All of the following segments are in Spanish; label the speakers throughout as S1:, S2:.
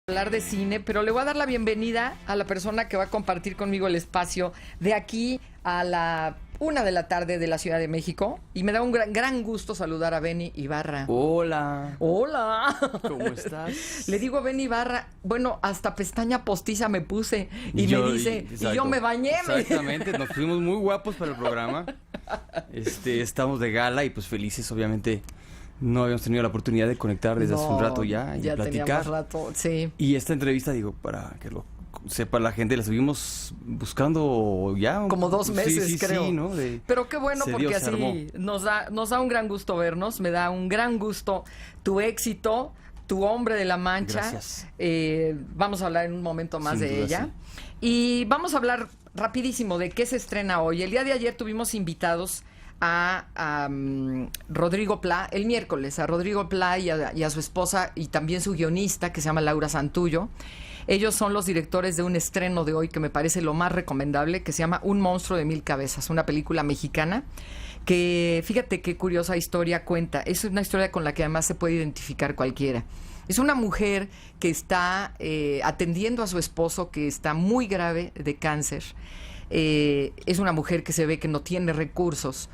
S1: Hablar de cine, pero le voy a dar la bienvenida a la persona que va a compartir conmigo el espacio de aquí a la 1 de la tarde de la Ciudad de México, y me da un gran gusto saludar a Benny Ibarra.
S2: Hola.
S1: Hola.
S2: ¿Cómo estás?
S1: Le digo Benny Ibarra, bueno, hasta pestaña postiza me puse y me dice, y yo me bañé.
S2: Exactamente, nos pusimos muy guapos para el programa. Estamos de gala y pues felices, obviamente. No habíamos tenido la oportunidad de conectar desde hace un rato ya y platicar.
S1: Rato, sí.
S2: Y esta entrevista, digo, para que lo sepa la gente, la estuvimos buscando ya.
S1: Como 2 meses, creo.
S2: Sí, ¿no?
S1: Pero qué bueno, porque
S2: armó.
S1: así nos da un gran gusto vernos, me da un gran gusto tu éxito, tu Hombre de la Mancha.
S2: Gracias.
S1: Vamos a hablar en un momento más
S2: Sin
S1: de
S2: duda,
S1: ella.
S2: sí.
S1: Y vamos a hablar rapidísimo de qué se estrena hoy. El día de ayer tuvimos invitados a Rodrigo Pla, el miércoles, a Rodrigo Pla y a su esposa y también su guionista, que se llama Laura Santullo. Ellos son los directores de un estreno de hoy que me parece lo más recomendable, que se llama Un monstruo de 1000 cabezas, una película mexicana que, fíjate qué curiosa historia cuenta. Es una historia con la que además se puede identificar cualquiera. Es una mujer que está atendiendo a su esposo, que está muy grave de cáncer. Es una mujer que se ve que no tiene recursos.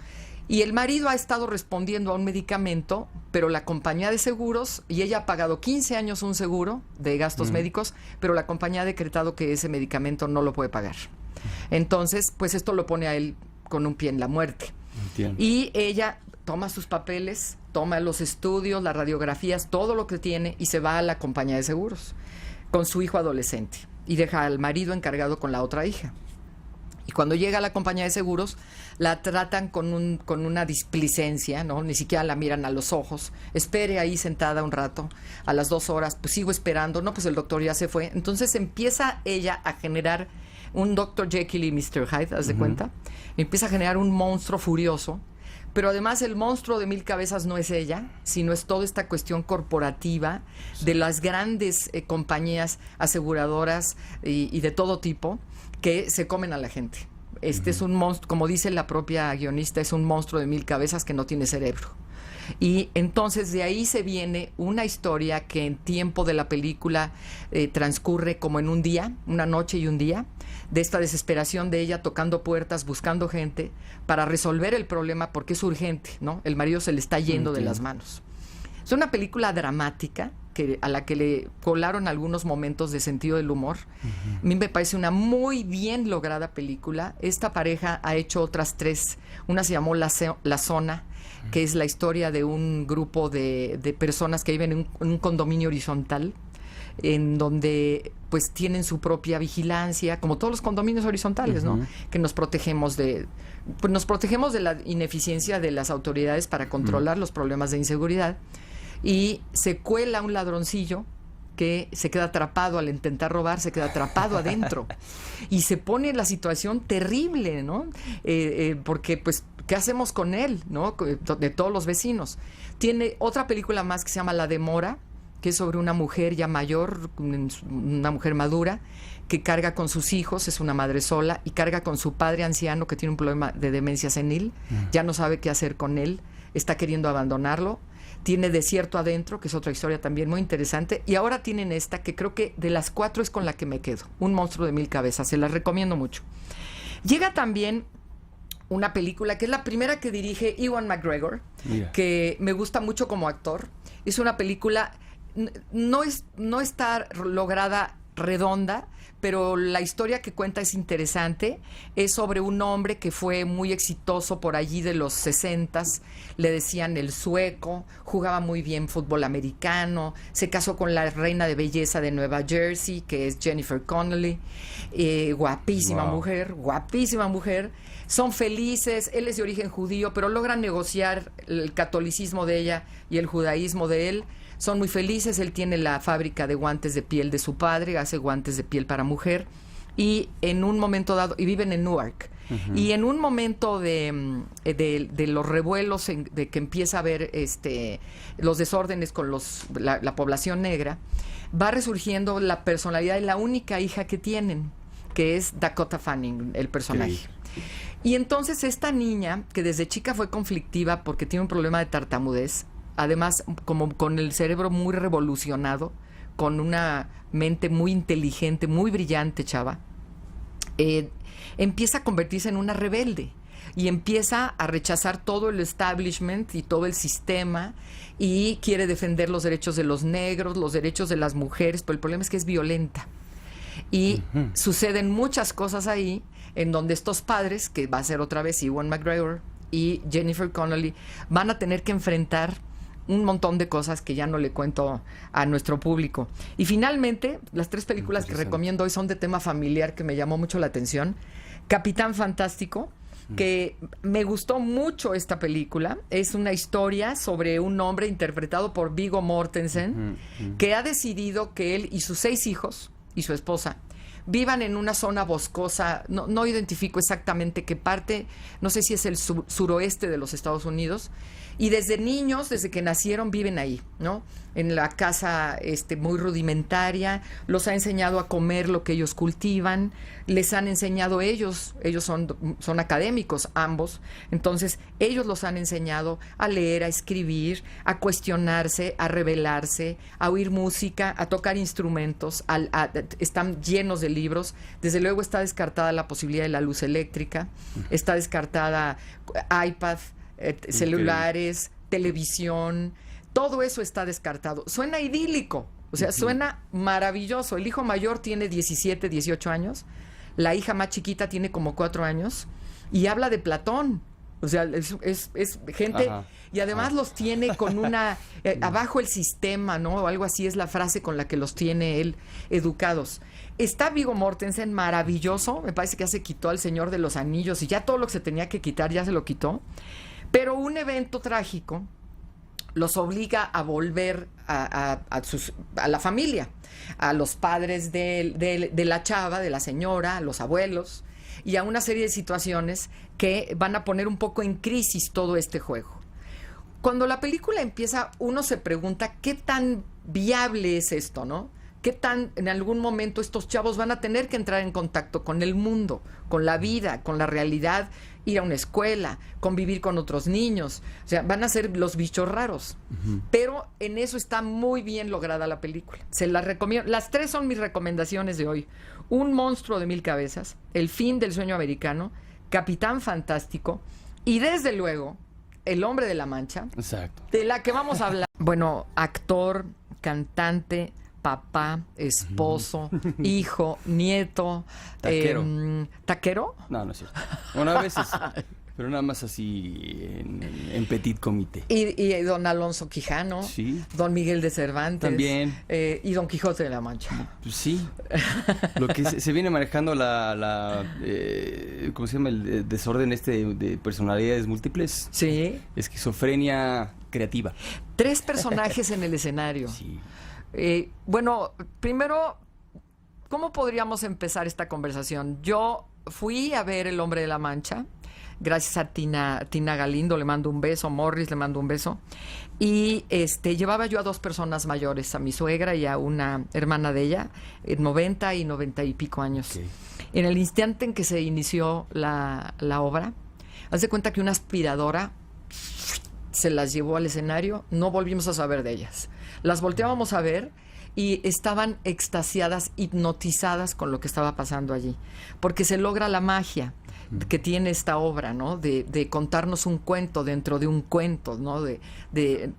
S1: Y el marido ha estado respondiendo a un medicamento, pero la compañía de seguros, y ella ha pagado 15 años un seguro de gastos médicos, pero la compañía ha decretado que ese medicamento no lo puede pagar. Entonces, pues esto lo pone a él con un pie en la muerte.
S2: Entiendo.
S1: Y ella toma sus papeles, toma los estudios, las radiografías, todo lo que tiene, y se va a la compañía de seguros con su hijo adolescente y deja al marido encargado con la otra hija. Y cuando llega a la compañía de seguros, la tratan con una displicencia, ¿no? Ni siquiera la miran a los ojos. Espere ahí sentada un rato. A las 2 horas, pues sigo esperando. No, pues el doctor ya se fue. Entonces empieza ella a generar un Dr. Jekyll y Mr. Hyde, ¿haz de cuenta? Empieza a generar un monstruo furioso. Pero además el monstruo de 1000 cabezas no es ella, sino es toda esta cuestión corporativa de las grandes compañías aseguradoras y de todo tipo, que se comen a la gente. Es un monstruo, como dice la propia guionista, es un monstruo de 1000 cabezas que no tiene cerebro. Y entonces de ahí se viene una historia que en tiempo de la película transcurre como en un día, una noche y un día, de esta desesperación de ella tocando puertas, buscando gente para resolver el problema porque es urgente, ¿no? El marido se le está yendo de las manos. Es una película dramática a la que le colaron algunos momentos de sentido del humor. A mí me parece una muy bien lograda película. Esta pareja ha hecho otras 3. Una se llamó La Zona, que es la historia de un grupo de personas que viven en un condominio horizontal, en donde pues tienen su propia vigilancia, como todos los condominios horizontales, ¿no? Que nos protegemos de la ineficiencia de las autoridades para controlar los problemas de inseguridad. Y se cuela un ladroncillo que se queda atrapado al intentar robar, se queda atrapado adentro. Y se pone en la situación terrible, ¿no? Porque, pues, ¿qué hacemos con él, no? De todos los vecinos. Tiene otra película más que se llama La Demora, que es sobre una mujer ya mayor, una mujer madura, que carga con sus hijos, es una madre sola, y carga con su padre anciano que tiene un problema de demencia senil, ya no sabe qué hacer con él, está queriendo abandonarlo. Tiene Desierto Adentro, que es otra historia también muy interesante. Y ahora tienen esta, que creo que de las 4 es con la que me quedo. Un monstruo de 1000 cabezas. Se las recomiendo mucho. Llega también una película que es la primera que dirige Ewan McGregor, que me gusta mucho como actor. Es una película, no está lograda redonda, pero la historia que cuenta es interesante. Es sobre un hombre que fue muy exitoso por allí de los 60s, le decían el sueco, jugaba muy bien fútbol americano, se casó con la reina de belleza de Nueva Jersey, que es Jennifer Connelly, guapísima mujer, son felices, él es de origen judío, pero logran negociar el catolicismo de ella y el judaísmo de él. Son muy felices, él tiene la fábrica de guantes de piel de su padre, hace guantes de piel para mujer, y en un momento dado, y viven en Newark, y en un momento de los revuelos, de que empieza a haber los desórdenes con la población negra, va resurgiendo la personalidad de la única hija que tienen, que es Dakota Fanning, el personaje. Y entonces esta niña, que desde chica fue conflictiva porque tiene un problema de tartamudez, además como con el cerebro muy revolucionado, con una mente muy inteligente, muy brillante, chava, empieza a convertirse en una rebelde y empieza a rechazar todo el establishment y todo el sistema y quiere defender los derechos de los negros, los derechos de las mujeres, pero el problema es que es violenta. Y suceden muchas cosas ahí en donde estos padres, que va a ser otra vez Ewan McGregor y Jennifer Connelly, van a tener que enfrentar un montón de cosas que ya no le cuento a nuestro público. Y finalmente, las 3 películas que recomiendo hoy son de tema familiar, que me llamó mucho la atención. Capitán Fantástico, que me gustó mucho esta película. Es una historia sobre un hombre interpretado por Viggo Mortensen, que ha decidido que él y sus 6 hijos y su esposa vivan en una zona boscosa, no identifico exactamente qué parte, no sé si es el suroeste de los Estados Unidos, y desde niños, desde que nacieron, viven ahí, ¿no? En la casa muy rudimentaria, los ha enseñado a comer lo que ellos cultivan, les han enseñado ellos son académicos ambos, entonces ellos los han enseñado a leer, a escribir, a cuestionarse, a rebelarse, a oír música, a tocar instrumentos, están llenos de libros. Desde luego está descartada la posibilidad de la luz eléctrica, está descartada iPad, celulares, televisión, todo eso está descartado. Suena idílico, o sea, suena maravilloso. El hijo mayor tiene 17, 18 años, la hija más chiquita tiene como 4 años y habla de Platón. O sea, es gente, y además los tiene con una, abajo el sistema, ¿no? O algo así es la frase con la que los tiene él educados. Está Viggo Mortensen, maravilloso, me parece que ya se quitó al Señor de los Anillos y ya todo lo que se tenía que quitar ya se lo quitó. Pero un evento trágico los obliga a volver a la familia, a los padres de la chava, de la señora, a los abuelos, y a una serie de situaciones que van a poner un poco en crisis todo este juego. Cuando la película empieza, uno se pregunta qué tan viable es esto, ¿no? ¿Qué tan en algún momento estos chavos van a tener que entrar en contacto con el mundo, con la vida, con la realidad, ir a una escuela, convivir con otros niños? O sea, van a ser los bichos raros. Pero en eso está muy bien lograda la película. Se las recomiendo. Las 3 son mis recomendaciones de hoy. Un monstruo de 1000 cabezas, El fin del sueño americano, Capitán Fantástico y desde luego El hombre de la Mancha.
S2: Exacto.
S1: De la que vamos a hablar. Bueno, actor, cantante, papá, esposo, hijo, nieto.
S2: Taquero.
S1: ¿Taquero?
S2: No es cierto. Bueno, a veces, pero nada más así en petit comité.
S1: Y don Alonso Quijano,
S2: sí.
S1: Don Miguel de Cervantes.
S2: También.
S1: Y Don Quijote de la Mancha.
S2: Pues sí. Lo que se viene manejando ¿cómo se llama? El desorden de personalidades múltiples.
S1: Sí.
S2: Esquizofrenia creativa.
S1: 3 personajes en el escenario.
S2: Sí.
S1: Bueno, primero, ¿cómo podríamos empezar esta conversación? Yo fui a ver El hombre de la Mancha, gracias a Tina Galindo, le mando un beso, Morris, le mando un beso, y llevaba yo a 2 personas mayores, a mi suegra y a una hermana de ella, 90 y 90 y pico años. Okay. En el instante en que se inició la obra, haz de cuenta que una aspiradora se las llevó al escenario, no volvimos a saber de ellas. Las volteábamos a ver y estaban extasiadas, hipnotizadas con lo que estaba pasando allí, porque se logra la magia que tiene esta obra, ¿no? De contarnos un cuento dentro de un cuento, ¿no?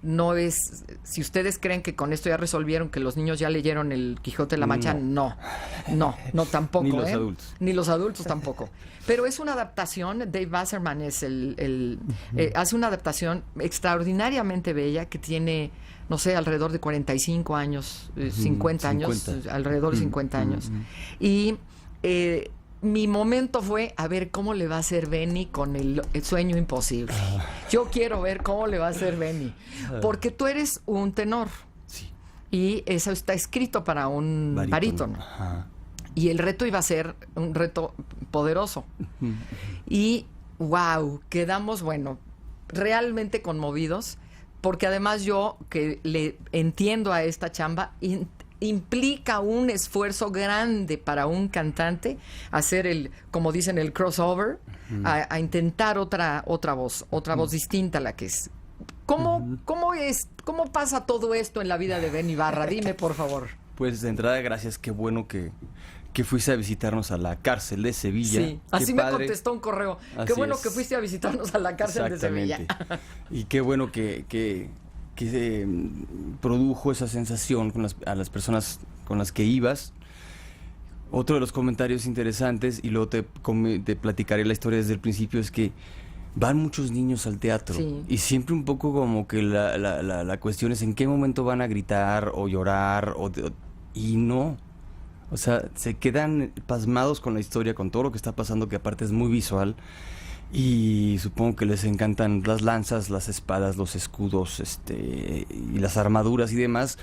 S1: No es, si ustedes creen que con esto ya resolvieron que los niños ya leyeron El Quijote de la Mancha, no tampoco.
S2: Ni los adultos.
S1: Ni los adultos tampoco. Pero es una adaptación, Dave Wasserman es hace una adaptación extraordinariamente bella que tiene, no sé, alrededor de 45 años, 50 años, alrededor de 50 años. Y mi momento fue a ver cómo le va a hacer Benny con el sueño imposible. Yo quiero ver cómo le va a hacer Benny. Porque tú eres un tenor.
S2: Sí.
S1: Y eso está escrito para un barítono.
S2: Ajá.
S1: Y el reto iba a ser un reto poderoso. Y, wow, quedamos, bueno, realmente conmovidos. Porque además yo, que le entiendo a esta chamba, implica un esfuerzo grande para un cantante hacer como dicen, el crossover, a intentar otra voz distinta a la que es. ¿Cómo pasa todo esto en la vida de Benny Ibarra? Dime, por favor.
S2: Pues de entrada, gracias, qué bueno que fuiste a visitarnos a la cárcel de Sevilla.
S1: Sí, así me contestó un correo. Qué bueno que fuiste a visitarnos a la cárcel de Sevilla.
S2: Y qué bueno que se produjo esa sensación a las personas con las que ibas. Otro de los comentarios interesantes, y luego te platicaré la historia desde el principio, es que van muchos niños al teatro.
S1: Sí.
S2: Y siempre un poco como que la cuestión es en qué momento van a gritar o llorar y no. O sea, se quedan pasmados con la historia, con todo lo que está pasando, que aparte es muy visual. Y supongo que les encantan las lanzas, las espadas, los escudos, y las armaduras y demás.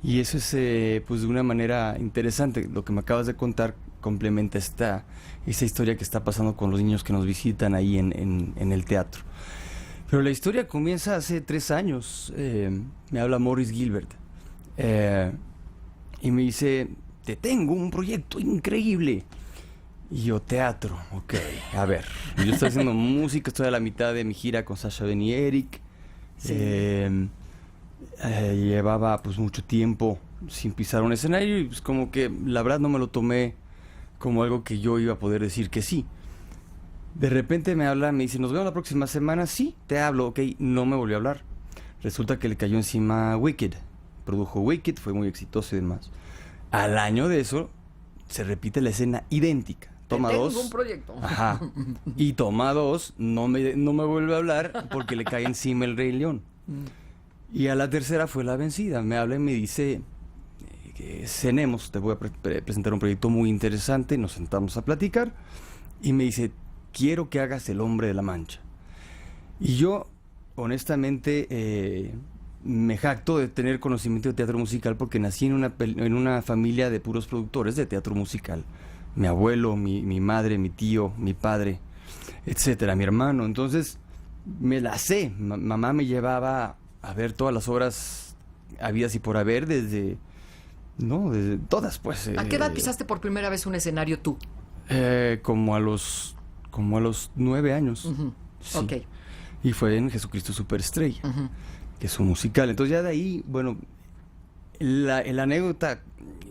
S2: Y eso es, pues, de una manera interesante. Lo que me acabas de contar complementa esa historia que está pasando con los niños que nos visitan ahí en el teatro. Pero la historia comienza hace 3 años. Me habla Morris Gilbert. Y me dice: te tengo un proyecto increíble. Y yo, teatro, ok, a ver. Yo estoy haciendo música, estoy a la mitad de mi gira con Sasha Ben y Eric. Sí. Llevaba pues mucho tiempo sin pisar un escenario y pues como que la verdad no me lo tomé como algo que yo iba a poder decir que sí. De repente me habla, me dice: nos vemos la próxima semana. Sí, te hablo, ok. No me volvió a hablar. Resulta que le cayó encima Wicked. Produjo Wicked, fue muy exitoso y demás. Al año de eso se repite la escena idéntica. Toma 2.
S1: Tengo un proyecto.
S2: Ajá. Y toma 2, no me vuelve a hablar porque le cae encima el Rey León. Y a la tercera fue la vencida. Me habla y me dice: cenemos, te voy a presentar un proyecto muy interesante. Nos sentamos a platicar y me dice: quiero que hagas El Hombre de la Mancha. Y yo, honestamente, me jacto de tener conocimiento de teatro musical porque nací en una familia de puros productores de teatro musical. Mi abuelo, mi madre, mi tío, mi padre, etcétera, mi hermano. Entonces, me la sé. Mamá me llevaba a ver todas las obras habidas y por haber desde todas, pues.
S1: ¿A qué edad pisaste por primera vez un escenario tú?
S2: Como a los 9 años.
S1: Uh-huh.
S2: Sí.
S1: Ok.
S2: Y fue en Jesucristo Superestrella, uh-huh, que es un musical. Entonces ya de ahí, bueno, la anécdota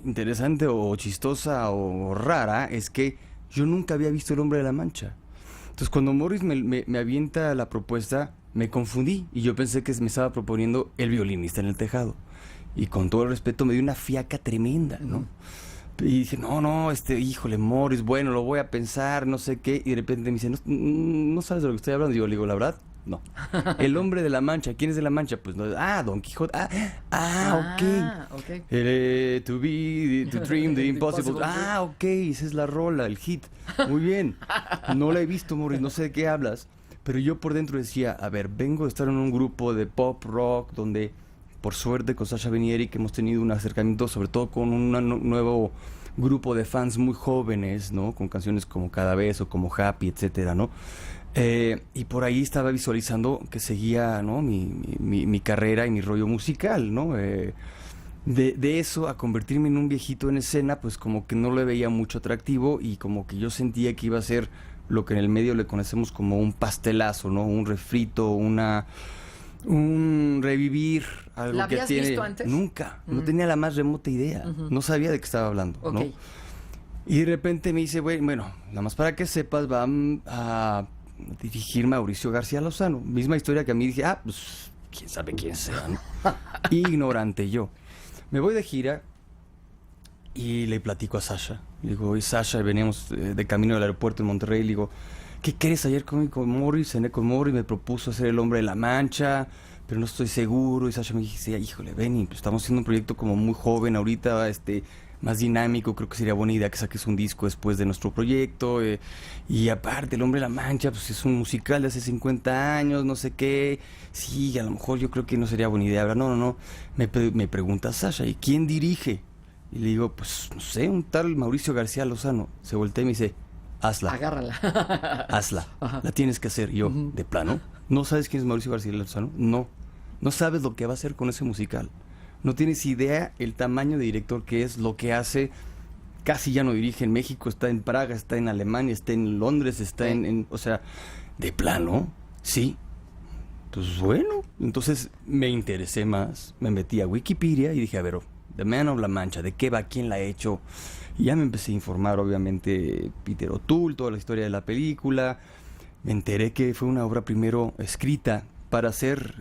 S2: interesante o chistosa o rara es que yo nunca había visto El Hombre de la Mancha. Entonces cuando Morris me avienta la propuesta, me confundí y yo pensé que me estaba proponiendo El violinista en el tejado. Y con todo el respeto me dio una fiaca tremenda, ¿no? Y dije: no, híjole, Morris, bueno, lo voy a pensar, no sé qué. Y de repente me dice: no sabes de lo que estoy hablando. Y yo le digo: la verdad, no. El Hombre de la Mancha. ¿Quién es de la Mancha? Pues no. Don Quijote. Ok. To dream the impossible. Ok, esa es la rola, el hit. Muy bien. No la he visto, Morris, no sé de qué hablas. Pero yo por dentro decía: a ver, vengo de estar en un grupo de pop rock donde, por suerte, con Sasha Ben y Eric hemos tenido un acercamiento, sobre todo con un nuevo grupo de fans muy jóvenes, ¿no? Con canciones como Cada Vez o como Happy, etcétera, ¿no? Y por ahí estaba visualizando que seguía, ¿no?, mi carrera y mi rollo musical, ¿no? De eso a convertirme en un viejito en escena, pues como que no le veía mucho atractivo y como que yo sentía que iba a ser lo que en el medio le conocemos como un pastelazo, ¿no? Un refrito, un revivir, algo
S1: ¿La
S2: que
S1: habías
S2: tiene...
S1: visto antes?
S2: Nunca, no tenía la más remota idea, no sabía de qué estaba hablando, ¿no? Y de repente me dice: bueno, nada más para que sepas, va a dirigir Mauricio García Lozano. Misma historia que a mí. Dije: pues quién sabe quién sea, ¿no? Ignorante yo. Me voy de gira y le platico a Sasha. Le digo: y Sasha, veníamos de camino del aeropuerto en Monterrey. Le digo: ¿qué quieres? Ayer comí con Morris, cené con Morris, me propuso hacer El Hombre de la Mancha, pero no estoy seguro. Y Sasha me dice: híjole, Benny, pues estamos haciendo un proyecto como muy joven ahorita, más dinámico, creo que sería buena idea que saques un disco después de nuestro proyecto, y aparte El Hombre de la Mancha pues es un musical de hace 50 años, no sé qué. Sí, a lo mejor yo creo que no sería buena idea. Ahora, no, me pregunta Sasha: ¿y quién dirige? Y le digo: pues no sé, un tal Mauricio García Lozano. Se voltea y me dice: hazla.
S1: Agárrala.
S2: Hazla. Ajá. La tienes que hacer. Y yo, ¿de plano? ¿No sabes quién es Mauricio García Lozano? No sabes lo que va a hacer con ese musical. No tienes idea el tamaño de director que es, lo que hace. Casi ya no dirige en México, está en Praga, está en Alemania, está en Londres, está o sea, ¿de plano? Sí. Pues bueno, entonces me interesé más, me metí a Wikipedia y dije: a ver, The Man of La Mancha, de qué va, quién la ha hecho. Y ya me empecé a informar, obviamente, Peter O'Toole, toda la historia de la película. Me enteré que fue una obra primero escrita para hacer,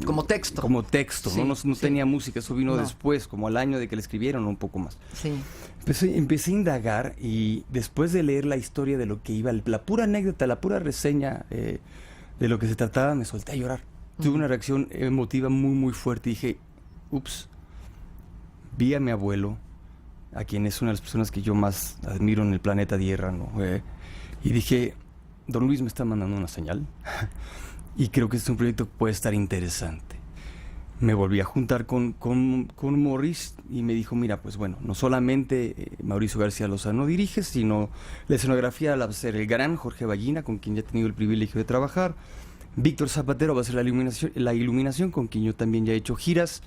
S1: como texto.
S2: Como texto,
S1: sí,
S2: no
S1: sí.
S2: tenía música, eso vino después, como al año de que la escribieron, un poco más.
S1: Sí.
S2: Empecé a indagar y después de leer la historia de lo que iba, la pura anécdota, la pura reseña de lo que se trataba, me solté a llorar. Tuve una reacción emotiva muy, muy fuerte. Dije, ups, vi a mi abuelo, a quien es una de las personas que yo más admiro en el planeta Tierra, ¿no? Y dije, don Luis me está mandando una señal y creo que este es un proyecto que puede estar interesante. Me volví a juntar con Morris y me dijo, mira, pues bueno, no solamente Mauricio García Lozano dirige, sino la escenografía la va a hacer el gran Jorge Ballina, con quien ya he tenido el privilegio de trabajar. Víctor Zapatero va a hacer la iluminación, con quien yo también ya he hecho giras.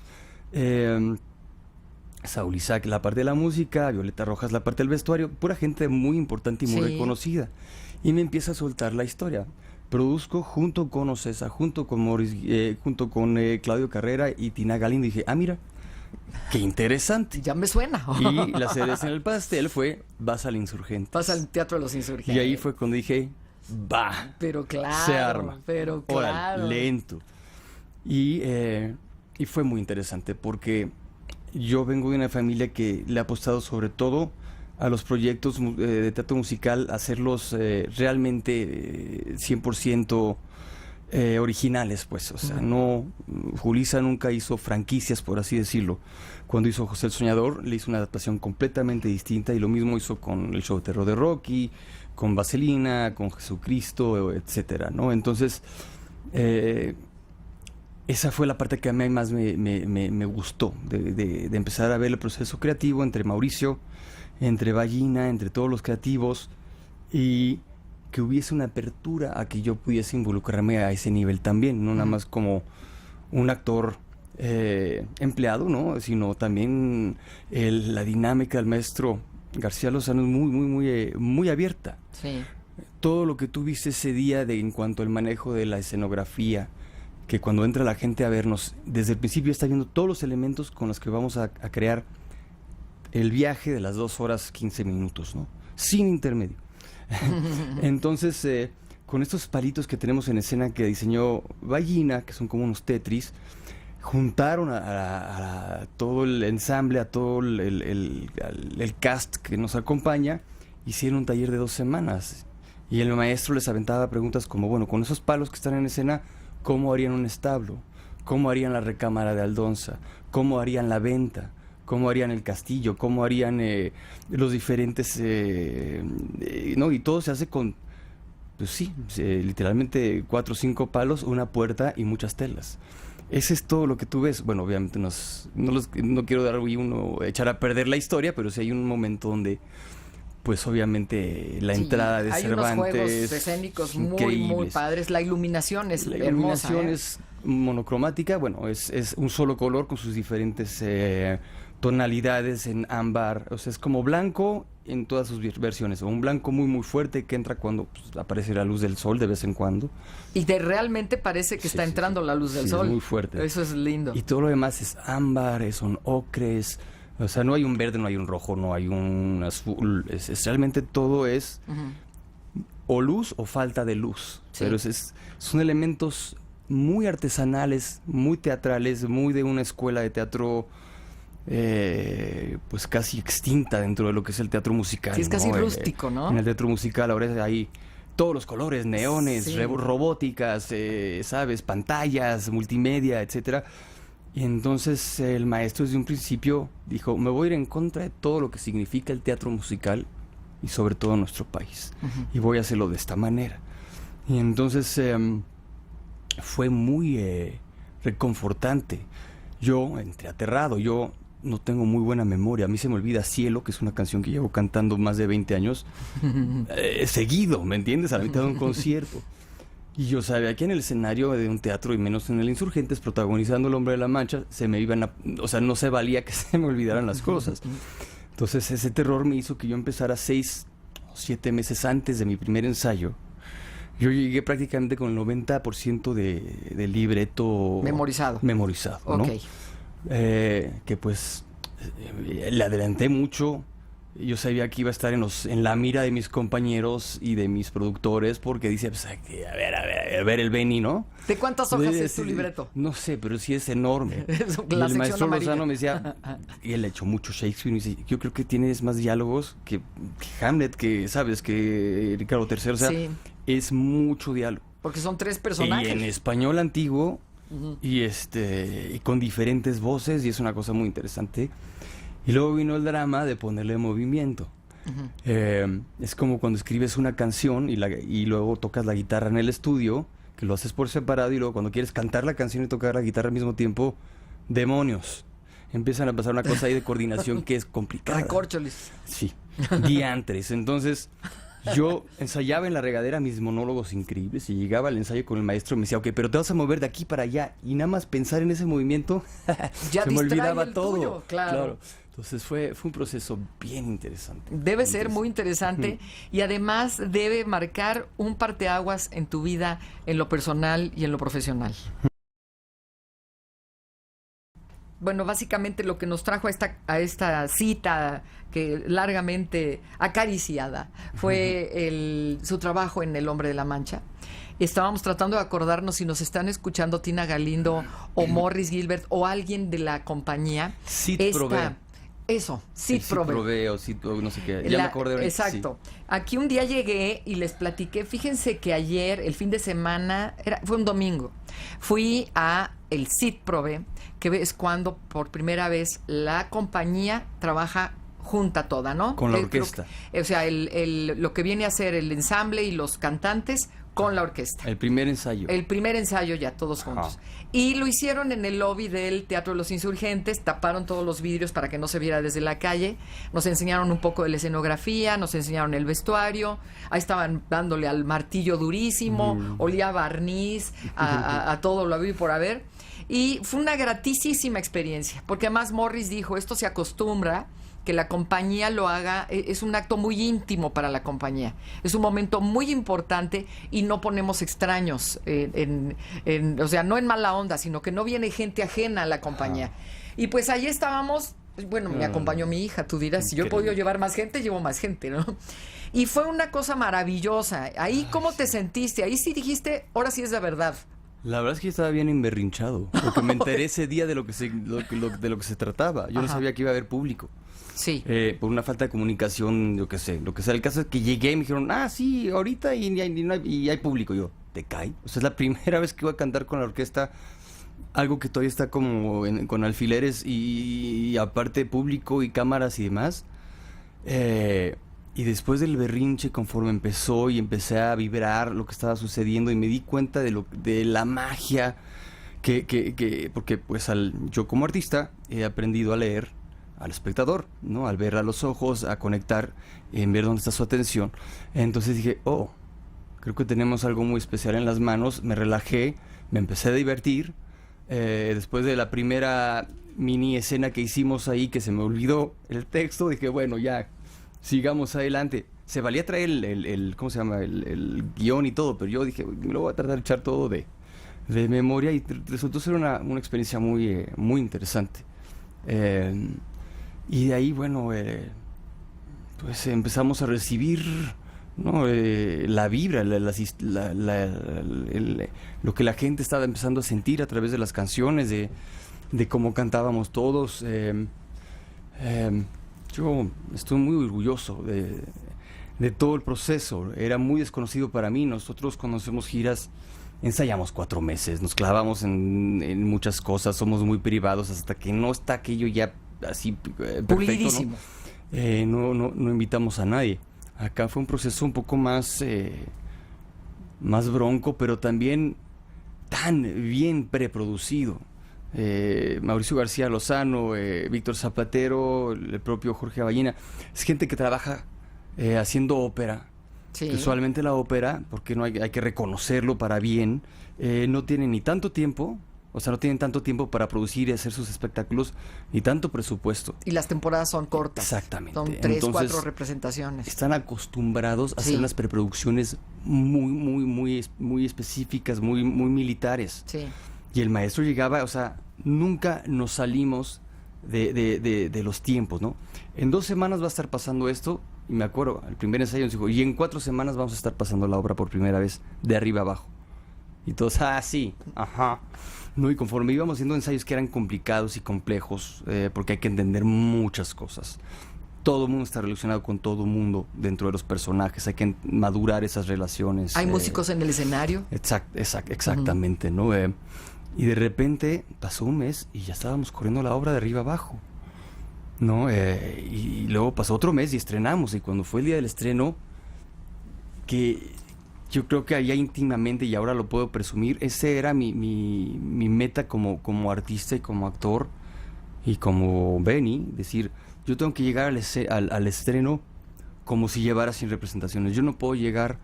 S2: Saúl Isaac la parte de la música, Violeta Rojas la parte del vestuario, pura gente muy importante y muy reconocida. Y me empieza a soltar la historia. Produzco junto con Ocesa, junto con Morris, junto con Claudio Carrera y Tina Galindo. Y dije, mira, qué interesante.
S1: Ya me suena.
S2: Y la cereza en el pastel fue, vas al Insurgentes.
S1: Vas al Teatro de los Insurgentes.
S2: Y ahí fue cuando dije, va.
S1: Pero claro.
S2: Se arma.
S1: Pero claro.
S2: Órale, lento. Y fue muy interesante porque yo vengo de una familia que le ha apostado sobre todo a los proyectos de teatro musical, hacerlos realmente 100% originales, pues. O sea, no, Julissa nunca hizo franquicias, por así decirlo. Cuando hizo José el Soñador, le hizo una adaptación completamente distinta, y lo mismo hizo con el show de terror de Rocky, con Vaselina, con Jesucristo, etcétera, ¿no? Entonces, esa fue la parte que a mí más me gustó, de empezar a ver el proceso creativo entre Mauricio, entre Ballina, entre todos los creativos, y que hubiese una apertura a que yo pudiese involucrarme a ese nivel también, no nada más como un actor empleado, ¿no? Sino también la dinámica del maestro García Lozano es muy abierta.
S1: Sí.
S2: Todo lo que tú viste ese día en cuanto al manejo de la escenografía, que cuando entra la gente a vernos, desde el principio está viendo todos los elementos con los que vamos a crear el viaje de las 2 horas 15 minutos, ¿no? Sin intermedio. Entonces, con estos palitos que tenemos en escena que diseñó Ballina, que son como unos Tetris, juntaron a todo el ensamble, a todo el cast que nos acompaña, hicieron un taller de 2 semanas. Y el maestro les aventaba preguntas como, bueno, con esos palos que están en escena, ¿cómo harían un establo? ¿Cómo harían la recámara de Aldonza? ¿Cómo harían la venta? ¿Cómo harían el castillo? ¿Cómo harían los diferentes... no, y todo se hace con, pues sí, literalmente 4 o 5 palos, una puerta y muchas telas. Ese es todo lo que tú ves. Bueno, obviamente no quiero echar a perder la historia, pero sí hay un momento donde, pues obviamente la entrada de Cervantes...
S1: Hay unos juegos escénicos muy padres. La iluminación es hermosa. La iluminación
S2: es monocromática, bueno, es un solo color con sus diferentes tonalidades en ámbar. O sea, es como blanco en todas sus versiones, o un blanco muy fuerte que entra cuando aparece la luz del sol de vez en cuando.
S1: Y realmente parece que está entrando la luz del sol.
S2: Es muy fuerte.
S1: Eso es lindo.
S2: Y todo lo demás es ámbar, son ocres. O sea, no hay un verde, no hay un rojo, no hay un azul. Realmente todo es o luz o falta de luz. Sí. Pero son elementos muy artesanales, muy teatrales, muy de una escuela de teatro pues casi extinta dentro de lo que es el teatro musical.
S1: Sí, es casi rústico, ¿no?
S2: En el teatro musical ahora hay todos los colores, neones, robóticas, ¿sabes? Pantallas, multimedia, etcétera. Y entonces el maestro desde un principio dijo, me voy a ir en contra de todo lo que significa el teatro musical y sobre todo en nuestro país. Y voy a hacerlo de esta manera. Y entonces fue muy reconfortante. Yo entré aterrado, yo no tengo muy buena memoria. A mí se me olvida Cielo, que es una canción que llevo cantando más de 20 años, seguido, ¿me entiendes? A la mitad de un concierto. Y yo sabía que en el escenario de un teatro, y menos en el Insurgentes, protagonizando El Hombre de la Mancha, o sea, no se valía que se me olvidaran las cosas. Entonces ese terror me hizo que yo empezara 6 o 7 meses antes de mi primer ensayo. Yo llegué prácticamente con el 90% de libreto
S1: memorizado,
S2: ¿no? que pues le adelanté mucho. Yo sabía que iba a estar en la mira de mis compañeros y de mis productores, porque dice, pues, a ver el Benny, ¿no?
S1: ¿De cuántas hojas es tu libreto?
S2: No sé, pero sí es enorme.
S1: Y el maestro
S2: amarilla. Lozano me decía, y él ha hecho mucho Shakespeare, y me dice, yo creo que tienes más diálogos que Hamlet, que, ¿sabes? Que Ricardo III, o sea, sí. Es mucho diálogo.
S1: Porque son 3 personajes.
S2: Y en español antiguo, y con diferentes voces, y es una cosa muy interesante. Y luego vino el drama de ponerle movimiento. Es como cuando escribes una canción y luego tocas la guitarra en el estudio, que lo haces por separado, y luego cuando quieres cantar la canción y tocar la guitarra al mismo tiempo, demonios. Empiezan a pasar una cosa ahí de coordinación que es complicada.
S1: Recorcholis.
S2: Sí, diantres. Entonces, yo ensayaba en la regadera mis monólogos increíbles y llegaba al ensayo con el maestro y me decía, ok, pero te vas a mover de aquí para allá, y nada más pensar en ese movimiento
S1: ya
S2: se me olvidaba
S1: el
S2: todo.
S1: Tuyo, claro.
S2: Entonces fue un proceso bien interesante.
S1: Debe ser muy interesante y además debe marcar un parteaguas en tu vida, en lo personal y en lo profesional. Bueno, básicamente lo que nos trajo a esta cita que largamente acariciada fue su trabajo en El Hombre de la Mancha. Estábamos tratando de acordarnos si nos están escuchando Tina Galindo o Morris Gilbert o alguien de la compañía.
S2: Sid Prové.
S1: Eso, Sid Prové.
S2: O Sid, no sé qué. Ya me acordé ahorita.
S1: Exacto. Sí. Aquí un día llegué y les platiqué. Fíjense que ayer, el fin de semana, fue un domingo, fui a el Sid Prové, que es cuando por primera vez la compañía trabaja junta toda, ¿no?
S2: Con la orquesta.
S1: O sea, lo que viene a ser el ensamble y los cantantes con la orquesta.
S2: El primer ensayo.
S1: El primer ensayo ya, todos juntos. Y lo hicieron en el lobby del Teatro de los Insurgentes, taparon todos los vidrios para que no se viera desde la calle, nos enseñaron un poco de la escenografía, nos enseñaron el vestuario, ahí estaban dándole al martillo durísimo, olía a barniz, a todo lo había por haber. Y fue una gratísima experiencia, porque además Morris dijo, esto se acostumbra, que la compañía lo haga, es un acto muy íntimo para la compañía, es un momento muy importante y no ponemos extraños, o sea, no en mala onda, sino que no viene gente ajena a la compañía. Y pues ahí estábamos, bueno, me acompañó mi hija, tú dirás, si yo he podido llevar más gente, llevo más gente, ¿no? Y fue una cosa maravillosa. Ahí, ¿cómo te sentiste? Ahí sí dijiste, ahora sí es la verdad.
S2: La verdad es que yo estaba bien emberrinchado, porque me enteré ese día de lo que se trataba. Yo no sabía que iba a haber público.
S1: Sí.
S2: Por una falta de comunicación, yo qué sé. Lo que sea, el caso es que llegué y me dijeron, sí, ahorita y hay público. Yo, ¿te cae? O sea, es la primera vez que voy a cantar con la orquesta, algo que todavía está como con alfileres y aparte público y cámaras y demás. Y después del berrinche, conforme empezó y empecé a vibrar lo que estaba sucediendo y me di cuenta de la magia porque pues yo como artista he aprendido a leer al espectador, ¿no? Al ver a los ojos, a conectar, en ver dónde está su atención. Entonces dije, creo que tenemos algo muy especial en las manos. Me relajé, me empecé a divertir. Después de la primera mini escena que hicimos ahí, que se me olvidó el texto, dije, bueno, ya, sigamos adelante. Se valía traer el ¿cómo se llama? El guión y todo, pero yo dije, me lo voy a tratar de echar todo de memoria, y resultó ser una experiencia muy, muy interesante. Y de ahí, bueno, pues empezamos a recibir, ¿no? La vibra, lo que la gente estaba empezando a sentir a través de las canciones, de cómo cantábamos todos. Yo estoy muy orgulloso de todo el proceso. Era muy desconocido para mí. Nosotros cuando hacemos giras ensayamos 4 meses, nos clavamos en muchas cosas, somos muy privados hasta que no está aquello ya así perfecto,
S1: pulidísimo,
S2: ¿no? No invitamos a nadie. Acá fue un proceso un poco más bronco, pero también tan bien preproducido. Mauricio García Lozano, Víctor Zapatero, el propio Jorge Ballina, es gente que trabaja haciendo ópera. Sí. Usualmente la ópera, porque no hay que reconocerlo para bien, no tiene ni tanto tiempo. O sea, no tienen tanto tiempo para producir y hacer sus espectáculos, ni tanto presupuesto.
S1: Y las temporadas son cortas.
S2: Exactamente.
S1: Son 3, 4 representaciones.
S2: Están acostumbrados a hacer unas preproducciones muy específicas, muy militares.
S1: Sí.
S2: Y el maestro llegaba, o sea, nunca nos salimos de los tiempos, ¿no? En 2 semanas va a estar pasando esto, y me acuerdo, el primer ensayo nos dijo, y en 4 semanas vamos a estar pasando la obra por primera vez, de arriba abajo. Y todos, sí, ajá. No, y conforme íbamos haciendo ensayos que eran complicados y complejos, porque hay que entender muchas cosas. Todo el mundo está relacionado con todo el mundo dentro de los personajes, hay que madurar esas relaciones.
S1: ¿Hay músicos en el escenario?
S2: Exactamente, ¿no? Y de repente pasó un mes y ya estábamos corriendo la obra de arriba abajo, ¿no? Y luego pasó otro mes y estrenamos, y cuando fue el día del estreno, que yo creo que allá íntimamente, y ahora lo puedo presumir, ese era mi meta como artista y como actor y como Benny, decir, yo tengo que llegar al estreno como si llevara 100 representaciones. Yo no puedo llegar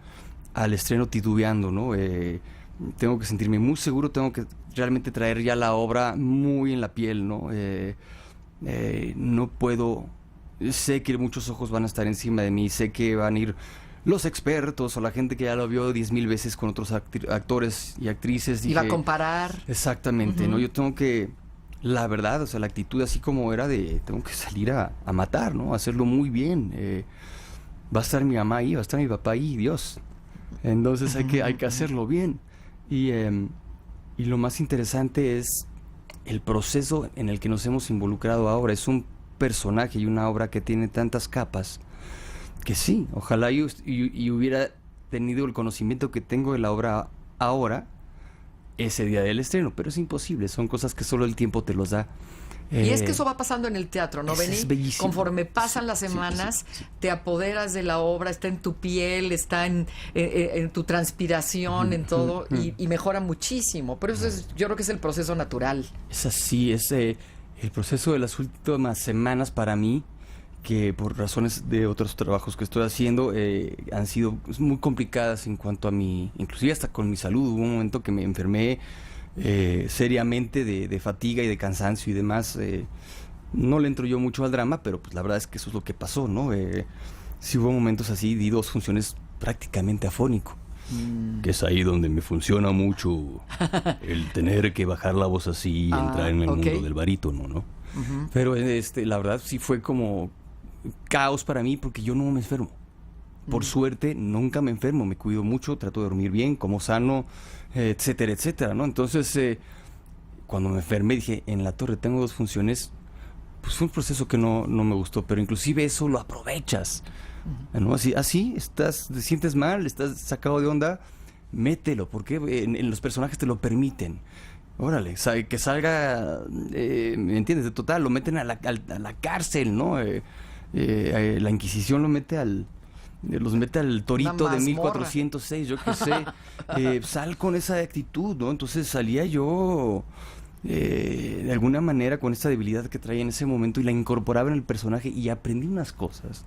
S2: al estreno titubeando, ¿no? Tengo que sentirme muy seguro, tengo que realmente traer ya la obra muy en la piel, ¿no? No puedo... Sé que muchos ojos van a estar encima de mí, sé que van a ir los expertos o la gente que ya lo vio 10,000 veces con otros actores y actrices.
S1: Y va a comparar.
S2: Exactamente, ¿no? Yo tengo que... La verdad, o sea, la actitud así como era de... Tengo que salir a matar, ¿no? Hacerlo muy bien. Va a estar mi mamá ahí, va a estar mi papá ahí, Dios. Entonces hay que hacerlo bien. Y lo más interesante es el proceso en el que nos hemos involucrado ahora. Es un personaje y una obra que tiene tantas capas que sí, ojalá y hubiera tenido el conocimiento que tengo de la obra ahora, ese día del estreno, pero es imposible, son cosas que solo el tiempo te los da.
S1: Y es que eso va pasando en el teatro, ¿no, Benny?
S2: Es bellísimo.
S1: Conforme pasan las semanas, sí. Te apoderas de la obra, está en tu piel, está en tu transpiración, en todo, y mejora muchísimo. Pero eso yo creo que es el proceso natural.
S2: Es así, es el proceso de las últimas semanas para mí, que por razones de otros trabajos que estoy haciendo han sido muy complicadas en cuanto a inclusive hasta con mi salud. Hubo un momento que me enfermé seriamente de fatiga y de cansancio y demás. No le entro yo mucho al drama, pero pues la verdad es que eso es lo que pasó, ¿no? Sí hubo momentos así, di 2 funciones prácticamente afónico. Que es ahí donde me funciona mucho el tener que bajar la voz así y entrar en el mundo del barítono, ¿no? Pero la verdad sí fue como caos para mí porque yo no me enfermo. Por suerte nunca me enfermo, me cuido mucho, trato de dormir bien, como sano, etcétera, etcétera, ¿no? Entonces, cuando me enfermé dije, en la torre tengo 2 funciones, pues fue un proceso que no me gustó, pero inclusive eso lo aprovechas, ¿no? Así te sientes mal, estás sacado de onda, mételo, porque en los personajes te lo permiten. Órale, que salga, ¿me entiendes? De total, lo meten a la cárcel, ¿no? La Inquisición los mete al torito de 1406, yo qué sé. Sal con esa actitud, ¿no? Entonces salía yo de alguna manera con esa debilidad que traía en ese momento y la incorporaba en el personaje y aprendí unas cosas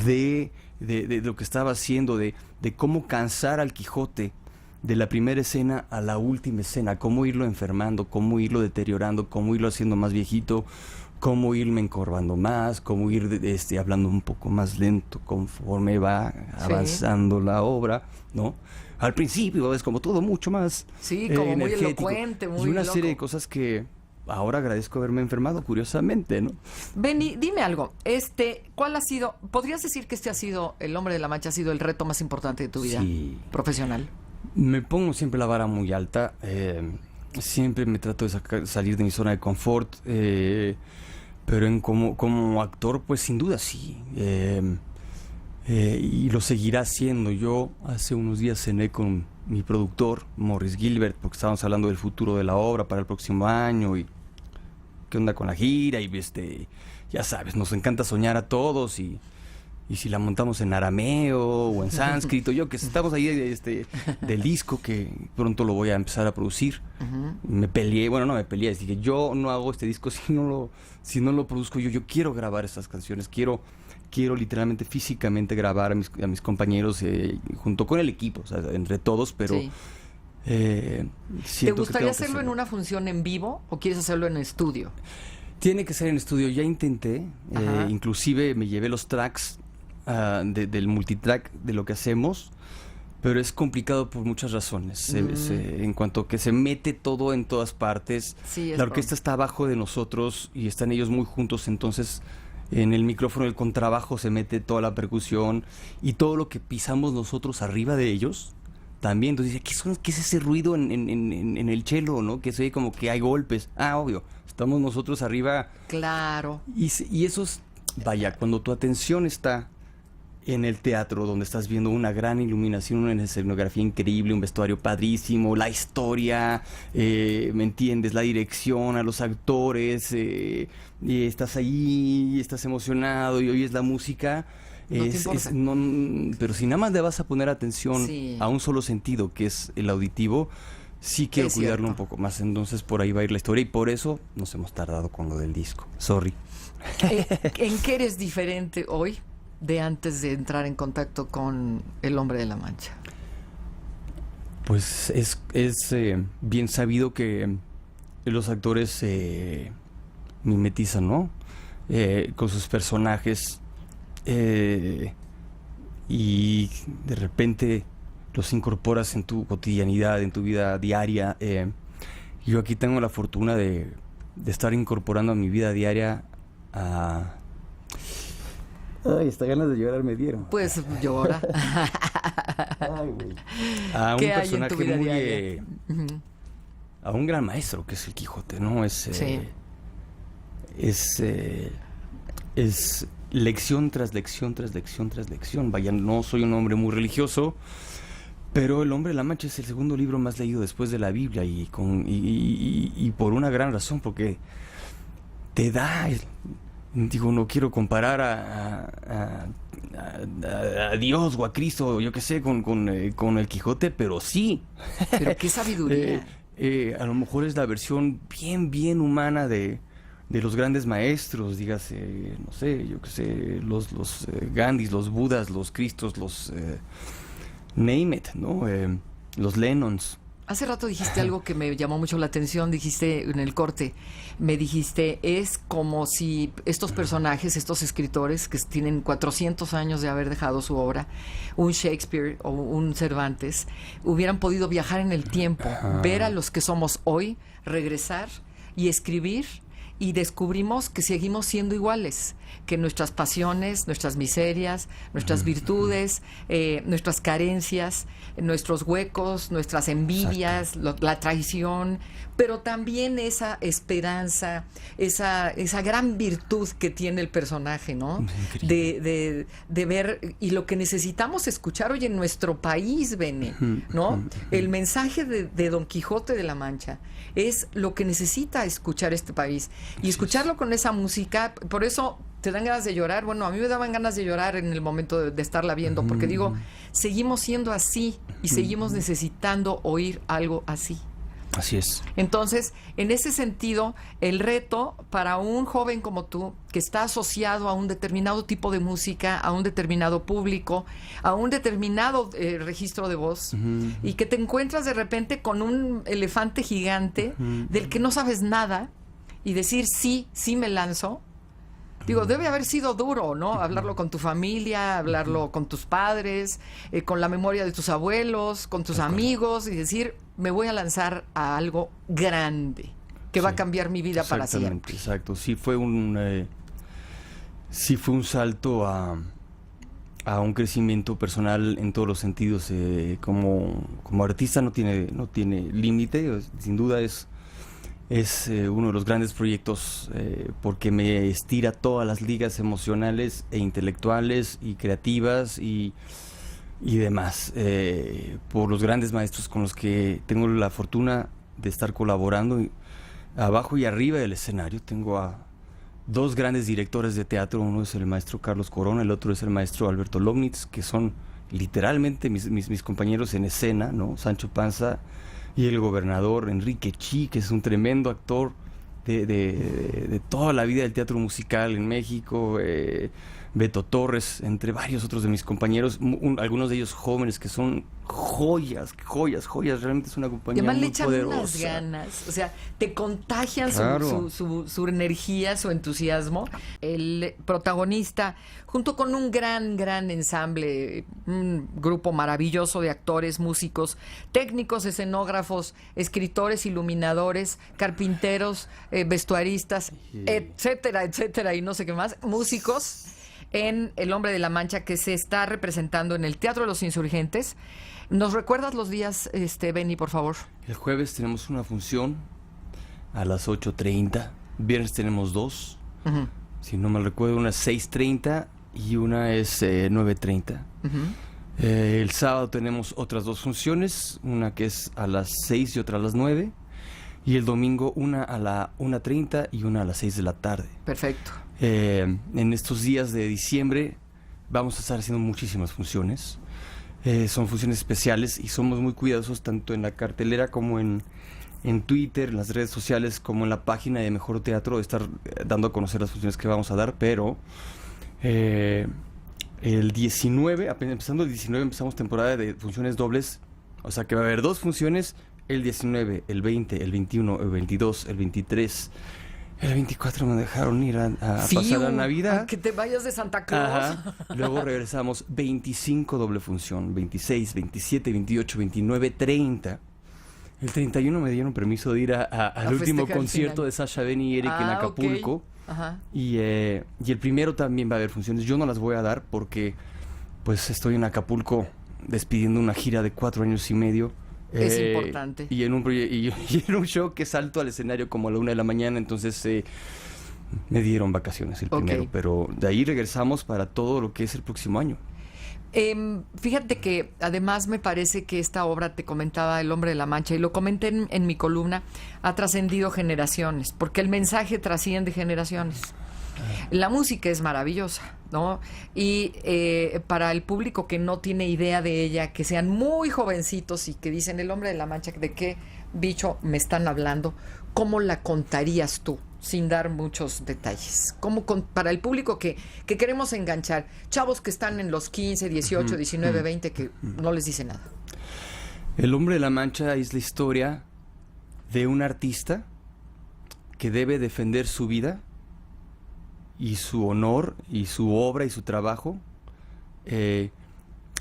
S2: de lo que estaba haciendo, de cómo cansar al Quijote de la primera escena a la última escena, cómo irlo enfermando, cómo irlo deteriorando, cómo irlo haciendo más viejito, cómo irme encorvando más, cómo ir hablando un poco más lento conforme va avanzando la obra, ¿no? Al principio es como todo mucho más
S1: como muy elocuente, muy
S2: y una
S1: loco.
S2: serie de cosas que ahora agradezco haberme enfermado, curiosamente, ¿no?
S1: Benny, dime algo, ¿cuál ha sido, podrías decir que ha sido, El Hombre de la Mancha ha sido el reto más importante de tu vida profesional?
S2: Me pongo siempre la vara muy alta, siempre me trato de salir de mi zona de confort, pero como actor, pues sin duda sí, y lo seguirá haciendo. Yo hace unos días cené con mi productor, Morris Gilbert, porque estábamos hablando del futuro de la obra para el próximo año y qué onda con la gira y ya sabes, nos encanta soñar a todos y si la montamos en arameo o en sánscrito, yo que estamos ahí del disco que pronto lo voy a empezar a producir. Me peleé, dije, yo no hago este disco si no lo produzco yo quiero grabar estas canciones, quiero literalmente físicamente grabar a mis compañeros junto con el equipo, o sea, entre todos, pero
S1: ¿te gustaría hacerlo en una función en vivo o quieres hacerlo en estudio?
S2: Tiene que ser en estudio, ya intenté, inclusive me llevé los tracks del multitrack de lo que hacemos pero es complicado por muchas razones. En cuanto a que se mete todo en todas partes,
S1: Sí,
S2: la orquesta está abajo de nosotros y están ellos muy juntos, entonces en el micrófono del contrabajo se mete toda la percusión y todo lo que pisamos nosotros arriba de ellos también. Entonces dice, ¿qué es ese ruido en el cello, ¿no? Que se oye como que hay golpes. Ah, obvio, estamos nosotros arriba.
S1: Claro.
S2: Y eso es, vaya, cuando tu atención está en el teatro, donde estás viendo una gran iluminación, una escenografía increíble, un vestuario padrísimo, la historia, ¿me entiendes? La dirección, a los actores, y estás ahí, estás emocionado y oyes la música. Pero si nada más le vas a poner atención a un solo sentido, que es el auditivo, sí quiero cuidarlo un poco más. Entonces por ahí va a ir la historia y por eso nos hemos tardado con lo del disco. Sorry.
S1: ¿En qué eres diferente hoy de antes de entrar en contacto con El Hombre de la Mancha?
S2: Pues es bien sabido que los actores mimetizan, ¿no? Con sus personajes y de repente los incorporas en tu cotidianidad, en tu vida diaria. Yo aquí tengo la fortuna de estar incorporando a mi vida diaria a... Ay, hasta ganas de llorar me dieron.
S1: Pues llora.
S2: Ay, güey. A un personaje muy... a un gran maestro que es el Quijote, ¿no? Es lección tras lección tras lección tras lección. Vaya, no soy un hombre muy religioso, pero El Hombre de la Mancha es el segundo libro más leído después de la Biblia y por una gran razón, porque te da... Digo, no quiero comparar a Dios o a Cristo, yo qué sé, con el Quijote, pero sí.
S1: Pero qué sabiduría.
S2: A lo mejor es la versión bien humana de los grandes maestros, dígase, no sé, yo qué sé, los Gandhis, los Budas, los Cristos, los name it, ¿no? Los Lennons.
S1: Hace rato dijiste algo que me llamó mucho la atención, dijiste en el corte, me dijiste, es como si estos personajes, estos escritores que tienen 400 años de haber dejado su obra, un Shakespeare o un Cervantes, hubieran podido viajar en el tiempo, ver a los que somos hoy, regresar y escribir, y descubrimos que seguimos siendo iguales, que nuestras pasiones, nuestras miserias, nuestras virtudes, nuestras carencias, nuestros huecos, nuestras envidias, la traición, pero también esa esperanza, esa gran virtud que tiene el personaje, ¿no? De ver, y lo que necesitamos escuchar hoy en nuestro país, Bene, ¿no? El mensaje de Don Quijote de la Mancha es lo que necesita escuchar este país, y escucharlo con esa música. Por eso te dan ganas de llorar. Bueno, a mí me daban ganas de llorar en el momento de estarla viendo, porque digo, seguimos siendo así y seguimos necesitando oír algo así.
S2: Así es.
S1: Entonces, en ese sentido, el reto para un joven como tú, que está asociado a un determinado tipo de música, a un determinado público, a un determinado registro de voz, y que te encuentras de repente con un elefante gigante del que no sabes nada, y decir, sí me lanzo. Digo, debe haber sido duro, ¿no? Hablarlo con tu familia, hablarlo con tus padres, con la memoria de tus abuelos, con tus amigos, y decir, me voy a lanzar a algo grande, que va a cambiar mi vida para siempre.
S2: Exacto, sí fue un salto a un crecimiento personal en todos los sentidos. Como artista no tiene límite, sin duda es uno de los grandes proyectos, porque me estira todas las ligas emocionales e intelectuales y creativas y demás, por los grandes maestros con los que tengo la fortuna de estar colaborando, abajo y arriba del escenario. Tengo a dos grandes directores de teatro, uno es el maestro Carlos Corona, el otro es el maestro Alberto Lomnitz, que son literalmente mis compañeros en escena, ¿no? Sancho Panza y el gobernador Enrique Chi, que es un tremendo actor, de toda la vida del teatro musical en México, Beto Torres, entre varios otros de mis compañeros, algunos de ellos jóvenes que son joyas, realmente es una compañía
S1: muy
S2: muy
S1: le
S2: poderosa.
S1: Unas ganas, o sea, te contagian
S2: Claro.
S1: su energía, su entusiasmo. El protagonista, junto con un gran ensamble, un grupo maravilloso de actores, músicos, técnicos, escenógrafos, escritores, iluminadores, carpinteros, vestuaristas, etcétera, y no sé qué más, músicos, en El Hombre de la Mancha, que se está representando en el Teatro de los Insurgentes. ¿Nos recuerdas los días, Benny, por favor?
S2: El jueves tenemos una función a las 8:30. Viernes tenemos 2.
S1: Uh-huh.
S2: Si no mal recuerdo, una es 6:30 y una es 9:30.
S1: Uh-huh.
S2: El sábado tenemos otras 2 funciones, una que es a las 6 y otra a las 9. Y el domingo una a la 1:30 y una a las 6 de la tarde.
S1: Perfecto.
S2: En estos días de diciembre vamos a estar haciendo muchísimas funciones. Son funciones especiales y somos muy cuidadosos tanto en la cartelera como en Twitter, en las redes sociales, como en la página de Mejor Teatro, de estar dando a conocer las funciones que vamos a dar. Pero el 19, empezando el 19, empezamos temporada de funciones dobles. O sea que va a haber 2 funciones el 19, el 20, el 21, el 22, el 23... El 24 me dejaron ir a pasar la Navidad.
S1: A que te vayas de Santa Claus.
S2: Ajá. Luego regresamos 25 doble función, 26, 27, 28, 29, 30. El 31 me dieron permiso de ir al último concierto de Sasha, Benny y Eric en Acapulco.
S1: Okay. Ajá.
S2: Y el primero también va a haber funciones. Yo no las voy a dar porque pues estoy en Acapulco despidiendo una gira de 4 años y medio.
S1: Es importante.
S2: Y en un show que salto al escenario como a la 1 de la mañana, entonces me dieron vacaciones el primero, pero de ahí regresamos para todo lo que es el próximo año.
S1: Fíjate que además me parece que esta obra, te comentaba El Hombre de la Mancha, y lo comenté en mi columna, ha trascendido generaciones, porque el mensaje trasciende generaciones. La música es maravillosa, ¿no? Y para el público que no tiene idea de ella, que sean muy jovencitos y que dicen El Hombre de la Mancha, ¿de qué bicho me están hablando? ¿Cómo la contarías tú? Sin dar muchos detalles. Para el público que queremos enganchar, chavos que están en los 15, 18, 19, 20, que no les dice nada.
S2: El Hombre de la Mancha es la historia de un artista que debe defender su vida y su honor y su obra y su trabajo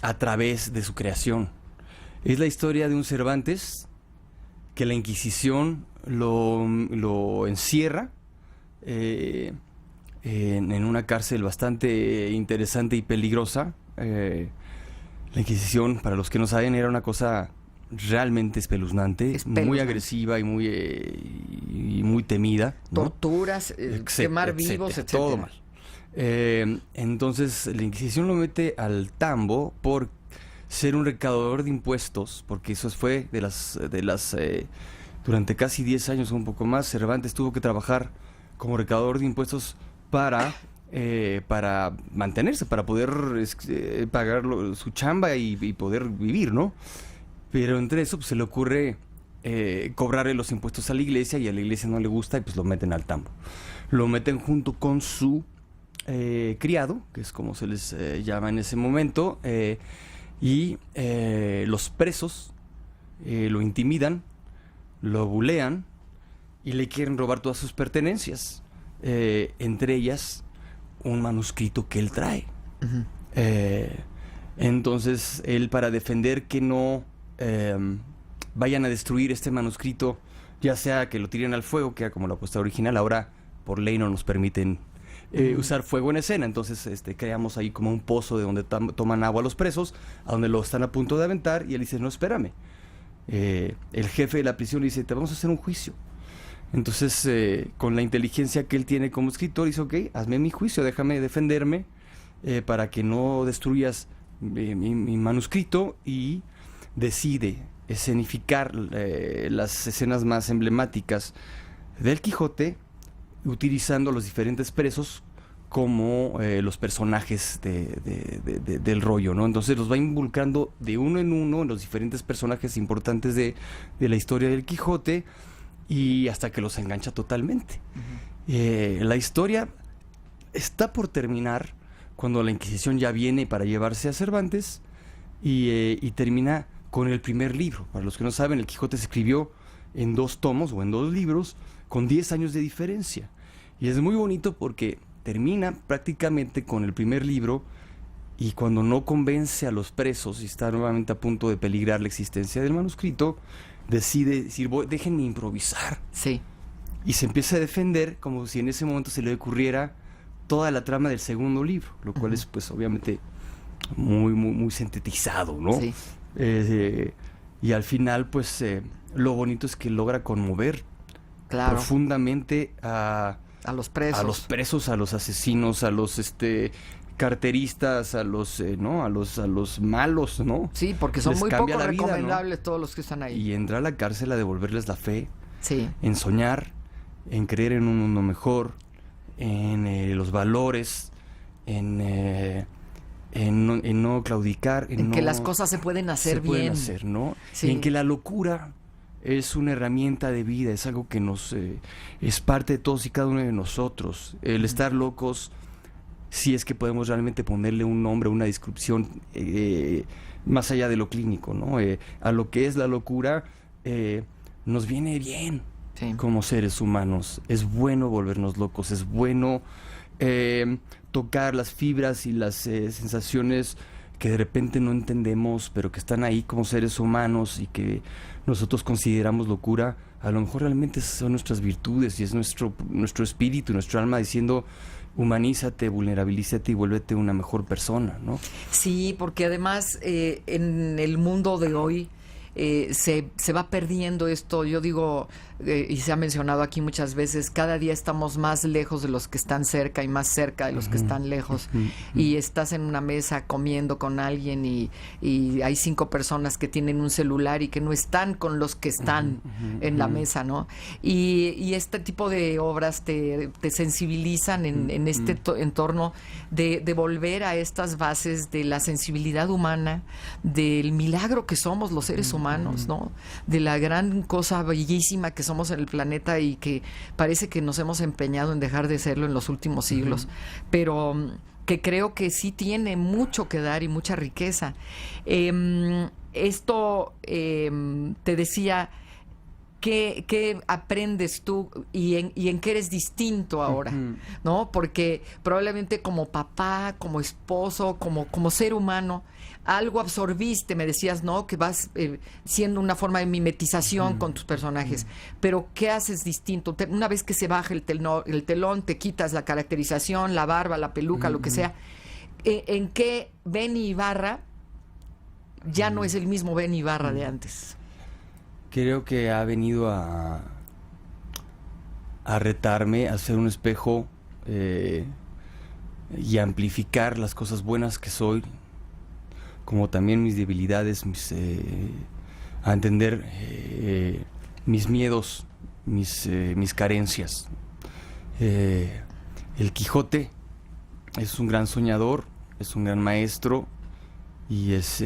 S2: a través de su creación. Es la historia de un Cervantes que la Inquisición lo encierra en una cárcel bastante interesante y peligrosa. La Inquisición, para los que no saben, era una cosa realmente espeluznante, muy agresiva y muy temida, ¿no?
S1: Torturas, quemar vivos, etcétera.
S2: Todo mal. Entonces la Inquisición lo mete al tambo por ser un recaudador de impuestos, porque eso fue durante casi 10 años o un poco más, Cervantes tuvo que trabajar como recaudador de impuestos para mantenerse, para poder pagar su chamba y poder vivir, ¿no? Pero entre eso pues, se le ocurre cobrarle los impuestos a la iglesia, y a la iglesia no le gusta, y pues lo meten al tambo. Lo meten junto con su criado, que es como se les llama en ese momento, y los presos lo intimidan, lo bulean y le quieren robar todas sus pertenencias, entre ellas un manuscrito que él trae. Uh-huh. Entonces él, para defender que no vayan a destruir este manuscrito, ya sea que lo tiren al fuego, que era como la apuesta original, ahora por ley no nos permiten usar fuego en escena, entonces creamos ahí como un pozo de donde toman agua los presos, a donde lo están a punto de aventar, y él dice, no, espérame. El jefe de la prisión le dice, te vamos a hacer un juicio. Entonces con la inteligencia que él tiene como escritor, dice, ok, hazme mi juicio, déjame defenderme para que no destruyas mi manuscrito, y decide escenificar las escenas más emblemáticas del Quijote, utilizando los diferentes presos como los personajes del rollo, ¿no? Entonces los va involucrando de uno en uno en los diferentes personajes importantes de la historia del Quijote, y hasta que los engancha totalmente. La historia está por terminar cuando la Inquisición ya viene para llevarse a Cervantes y termina con el primer libro. Para los que no saben, el Quijote se escribió en 2 tomos o en 2 libros con 10 años de diferencia. Y es muy bonito porque termina prácticamente con el primer libro y cuando no convence a los presos y está nuevamente a punto de peligrar la existencia del manuscrito, decide decir, déjenme improvisar.
S1: Sí.
S2: Y se empieza a defender como si en ese momento se le ocurriera toda la trama del segundo libro, lo cual es pues obviamente muy sintetizado, ¿no?
S1: Sí.
S2: Y al final pues lo bonito es que logra conmover profundamente a los presos, a los asesinos, a los carteristas, a los ¿no? a los malos, ¿no?
S1: Sí, porque son muy poco recomendables, ¿no? Todos los que están ahí.
S2: Y entra a la cárcel a devolverles la fe,
S1: sí,
S2: en soñar, en creer en un mundo mejor, en los valores, en no claudicar, en
S1: que las cosas se pueden hacer bien.
S2: Pueden hacer, ¿no?
S1: Sí.
S2: Y en que la locura es una herramienta de vida, es algo que nos es parte de todos y cada uno de nosotros. El estar locos, si es que podemos realmente ponerle un nombre, una descripción más allá de lo clínico, ¿no? A lo que es la locura, nos viene bien, sí, como seres humanos. Es bueno volvernos locos, es bueno tocar las fibras y las sensaciones que de repente no entendemos, pero que están ahí como seres humanos y que nosotros consideramos locura. A lo mejor realmente son nuestras virtudes y es nuestro espíritu, nuestro alma diciendo: humanízate, vulnerabilízate y vuélvete una mejor persona, ¿no?
S1: Sí, porque además en el mundo de hoy se va perdiendo esto. Yo digo, y se ha mencionado aquí muchas veces, cada día estamos más lejos de los que están cerca y más cerca de los que están lejos. Y estás en una mesa comiendo con alguien y hay 5 personas que tienen un celular y que no están con los que están en la mesa, ¿no? Y este tipo de obras te sensibilizan en este entorno de volver a estas bases de la sensibilidad humana, del milagro que somos los seres humanos, ¿no? De la gran cosa bellísima que somos en el planeta y que parece que nos hemos empeñado en dejar de serlo en los últimos siglos, pero que creo que sí tiene mucho que dar y mucha riqueza. Esto te decía, ¿qué aprendes tú y en qué eres distinto ahora? ¿No? Porque probablemente como papá, como esposo, como ser humano, algo absorbiste, me decías, ¿no? Que vas siendo una forma de mimetización con tus personajes. Pero ¿qué haces distinto? Una vez que se baja el telón, te quitas la caracterización, la barba, la peluca, lo que sea. ¿En qué Benny Ibarra ya no es el mismo Benny Ibarra de antes?
S2: Creo que ha venido a retarme, a ser un espejo y a amplificar las cosas buenas que soy, como también mis debilidades, a entender mis miedos, mis carencias. El Quijote es un gran soñador, es un gran maestro y es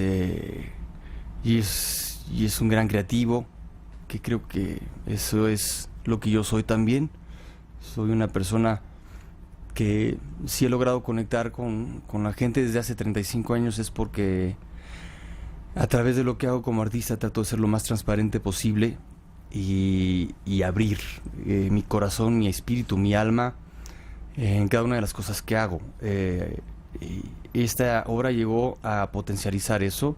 S2: un gran creativo, que creo que eso es lo que yo soy también. Soy una persona que si he logrado conectar con la gente desde hace 35 años es porque a través de lo que hago como artista trato de ser lo más transparente posible y abrir mi corazón, mi espíritu, mi alma en cada una de las cosas que hago. Esta obra llegó a potencializar eso.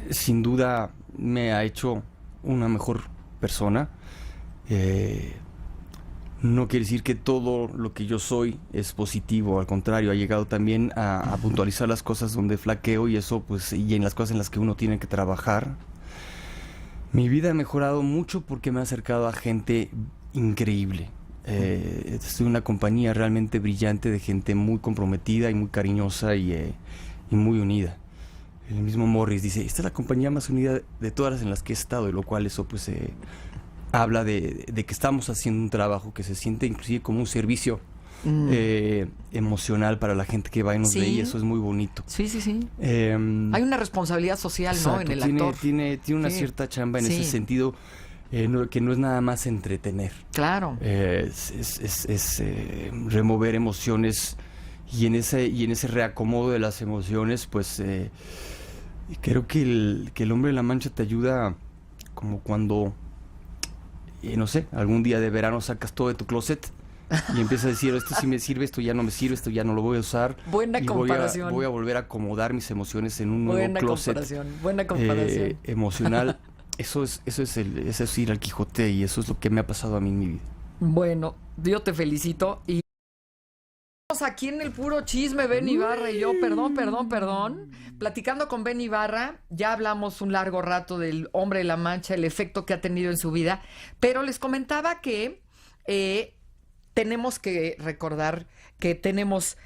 S2: Sin duda me ha hecho una mejor persona. No quiere decir que todo lo que yo soy es positivo, al contrario, ha llegado también a puntualizar las cosas donde flaqueo y eso, pues, y en las cosas en las que uno tiene que trabajar. Mi vida ha mejorado mucho porque me ha acercado a gente increíble. Estoy en una compañía realmente brillante de gente muy comprometida y muy cariñosa y muy unida. El mismo Morris dice, esta es la compañía más unida de todas las en las que he estado, y lo cual eso pues habla de que estamos haciendo un trabajo que se siente inclusive como un servicio emocional para la gente que va y nos ve, y eso es muy bonito.
S1: Sí. Hay una responsabilidad social, exacto, ¿no? En el actor.
S2: Tiene una cierta chamba en ese sentido, que no es nada más entretener.
S1: Claro.
S2: Es remover emociones, y en ese reacomodo de las emociones, pues creo que el Hombre de la Mancha te ayuda, como cuando, no sé, algún día de verano sacas todo de tu closet y empiezas a decir, esto sí me sirve, esto ya no me sirve, esto ya no lo voy a usar.
S1: Buena comparación.
S2: Voy a volver a acomodar mis emociones en un nuevo closet.
S1: Buena comparación.
S2: Emocional. Eso es ir al Quijote, y eso es lo que me ha pasado a mí en mi vida.
S1: Bueno, yo te felicito. Y aquí en el puro chisme, Ben Ibarra y yo, perdón, platicando con Ben Ibarra, ya hablamos un largo rato del Hombre de la Mancha, el efecto que ha tenido en su vida, pero les comentaba que tenemos que recordar que tenemos,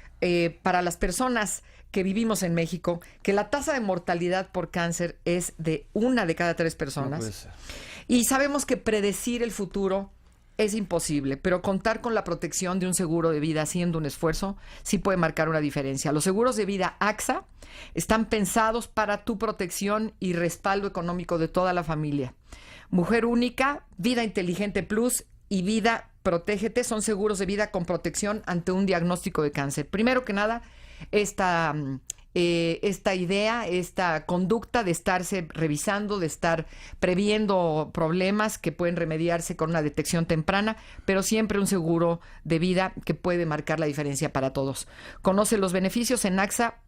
S1: para las personas que vivimos en México, que la tasa de mortalidad por cáncer es de 1 de cada 3 personas. No puede ser. Y sabemos que predecir el futuro es imposible, pero contar con la protección de un seguro de vida haciendo un esfuerzo sí puede marcar una diferencia. Los seguros de vida AXA están pensados para tu protección y respaldo económico de toda la familia. Mujer Única, Vida Inteligente Plus y Vida Protégete son seguros de vida con protección ante un diagnóstico de cáncer. Primero que nada, esta idea, esta conducta de estarse revisando, de estar previendo problemas que pueden remediarse con una detección temprana, pero siempre un seguro de vida que puede marcar la diferencia para todos. Conoce los beneficios en axa.mx.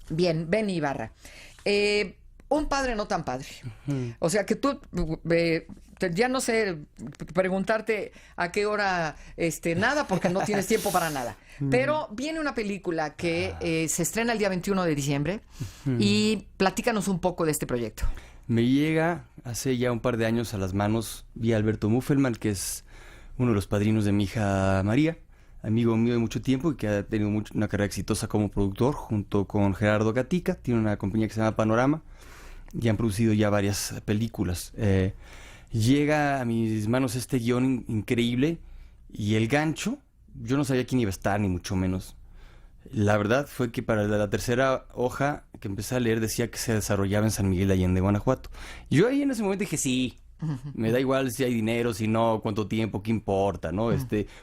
S1: Bien, Ben Ibarra. Un padre no tan padre. O sea, que tú ya no sé preguntarte a qué hora nada, porque no tienes tiempo para nada. Pero viene una película que se estrena el día 21 de diciembre y platícanos un poco de este proyecto.
S2: Me llega hace ya un par de años a las manos vía Alberto Muffelman, que es uno de los padrinos de mi hija María, amigo mío de mucho tiempo y que ha tenido una carrera exitosa como productor junto con Gerardo Gatica. Tiene una compañía que se llama Panorama y han producido ya varias películas. Llega a mis manos este guión increíble, y el gancho, yo no sabía quién iba a estar, ni mucho menos. La verdad fue que para la tercera hoja que empecé a leer decía que se desarrollaba en San Miguel de Allende, Guanajuato. Yo ahí en ese momento dije, sí, me da igual si hay dinero, si no, cuánto tiempo, qué importa, ¿no?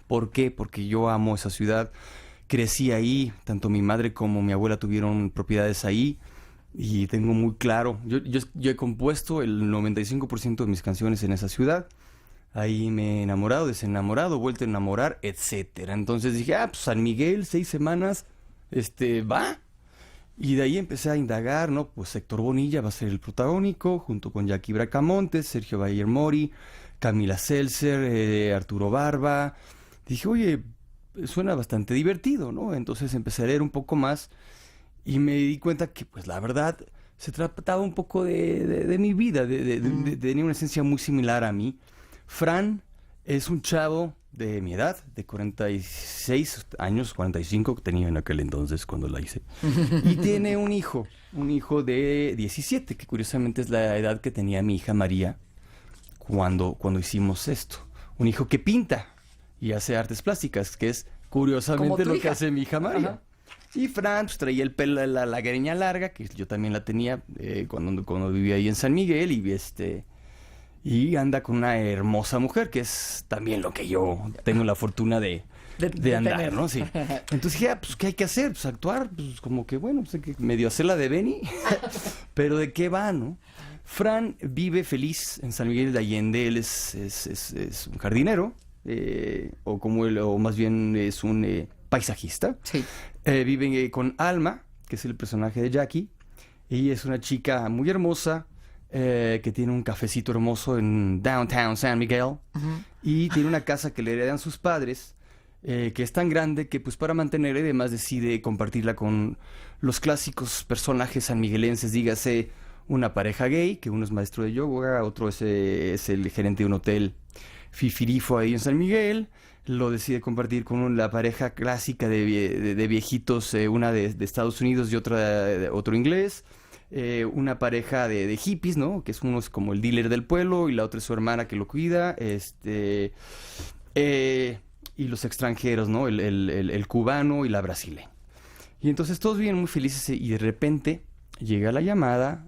S2: ¿Por qué? Porque yo amo esa ciudad, crecí ahí, tanto mi madre como mi abuela tuvieron propiedades ahí. Y tengo muy claro, yo he compuesto el 95% de mis canciones en esa ciudad. Ahí me he enamorado, desenamorado, vuelto a enamorar, etcétera. Entonces dije, pues San Miguel, 6 semanas, va. Y de ahí empecé a indagar, ¿no? Pues Héctor Bonilla va a ser el protagónico, junto con Jackie Bracamontes, Sergio Bayer Mori, Camila Seltzer, Arturo Barba. Dije, oye, suena bastante divertido, ¿no? Entonces empecé a leer un poco más. Y me di cuenta que, pues, la verdad, se trataba un poco de mi vida, tenía una esencia muy similar a mí. Fran es un chavo de mi edad, de 46 años, 45 que tenía en aquel entonces cuando la hice. Y tiene un hijo de 17, que curiosamente es la edad que tenía mi hija María cuando hicimos esto. Un hijo que pinta y hace artes plásticas, que es curiosamente lo que hace mi hija María. Ajá. Y Fran pues, traía el pelo, la greña larga, que yo también la tenía cuando vivía ahí en San Miguel, y anda con una hermosa mujer, que es también lo que yo tengo la fortuna de andar, tener, ¿no? Sí. Entonces dije, pues, ¿qué hay que hacer? Pues actuar, pues como que, bueno, pues hay que medio hacer la de Benny, pero ¿de qué va, no? Fran vive feliz en San Miguel de Allende, él es un jardinero, o más bien es un paisajista.
S1: Sí.
S2: Vive con Alma, que es el personaje de Jackie. Ella es una chica muy hermosa, que tiene un cafecito hermoso en Downtown San Miguel. Uh-huh. Y tiene una casa que le heredan sus padres, que es tan grande que pues para mantenerla, además decide compartirla con los clásicos personajes sanmiguelenses, dígase una pareja gay, que uno es maestro de yoga, otro es el gerente de un hotel fifirifo ahí en San Miguel. Lo decide compartir con la pareja clásica de viejitos, una de Estados Unidos y otro inglés. Una pareja de hippies, ¿no? Que uno es como el dealer del pueblo y la otra es su hermana que lo cuida. y los extranjeros, ¿no? El cubano y la brasileña. Y entonces todos viven muy felices y de repente llega la llamada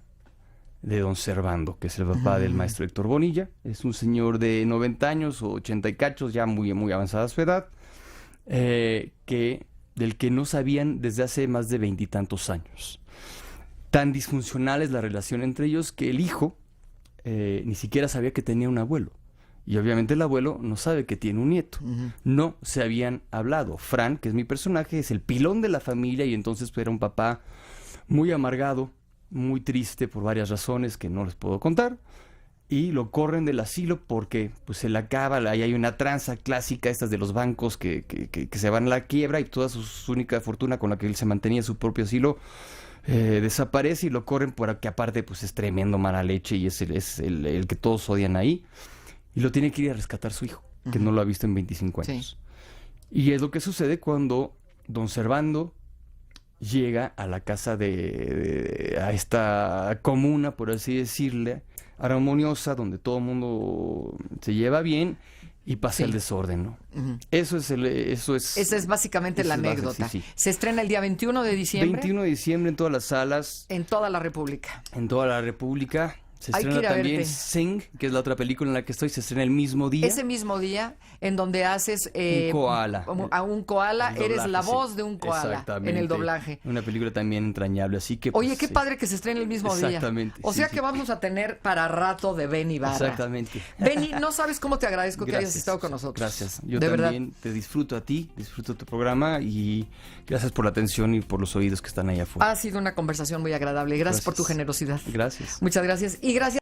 S2: de don Servando, que es el papá del maestro Héctor Bonilla. Es un señor de 90 años o 80 y cachos, ya muy, muy avanzada su edad, del que no sabían desde hace más de 20 y tantos años. Tan disfuncional es la relación entre ellos que el hijo ni siquiera sabía que tenía un abuelo. Y obviamente el abuelo no sabe que tiene un nieto. No se habían hablado. Fran, que es mi personaje, es el pilón de la familia y entonces era un papá muy amargado, muy triste por varias razones que no les puedo contar. Y lo corren del asilo porque pues se le acaba, ahí hay una tranza clásica, estas de los bancos que se van a la quiebra y toda su única fortuna con la que él se mantenía su propio asilo desaparece y lo corren porque aparte pues es tremendo mala leche y es el que todos odian ahí. Y lo tiene que ir a rescatar su hijo, que no lo ha visto en 25 años. Sí. Y es lo que sucede cuando don Servando llega a la casa a esta comuna, por así decirle, armoniosa, donde todo el mundo se lleva bien y pasa el desorden, ¿no? Esa es básicamente la anécdota. Sí.
S1: Se estrena el día 21 de diciembre.
S2: 21 de diciembre en todas las salas.
S1: En toda la República.
S2: En toda la República. Se estrena también Sing, que es la otra película en la que estoy, se estrena el mismo día.
S1: Ese mismo día, en donde haces...
S2: un koala.
S1: A un koala, eres la voz de un koala en el doblaje.
S2: Una película también entrañable, así que...
S1: Oye, qué padre que se estrene el mismo día.
S2: Exactamente.
S1: O sea que vamos a tener para rato de Benny Barra.
S2: Exactamente.
S1: Benny, no sabes cómo te agradezco que hayas estado con nosotros.
S2: Gracias. Yo también te disfruto a ti, disfruto tu programa y gracias por la atención y por los oídos que están ahí afuera.
S1: Ha sido una conversación muy agradable. Gracias por tu generosidad.
S2: Gracias.
S1: Muchas gracias. Y gracias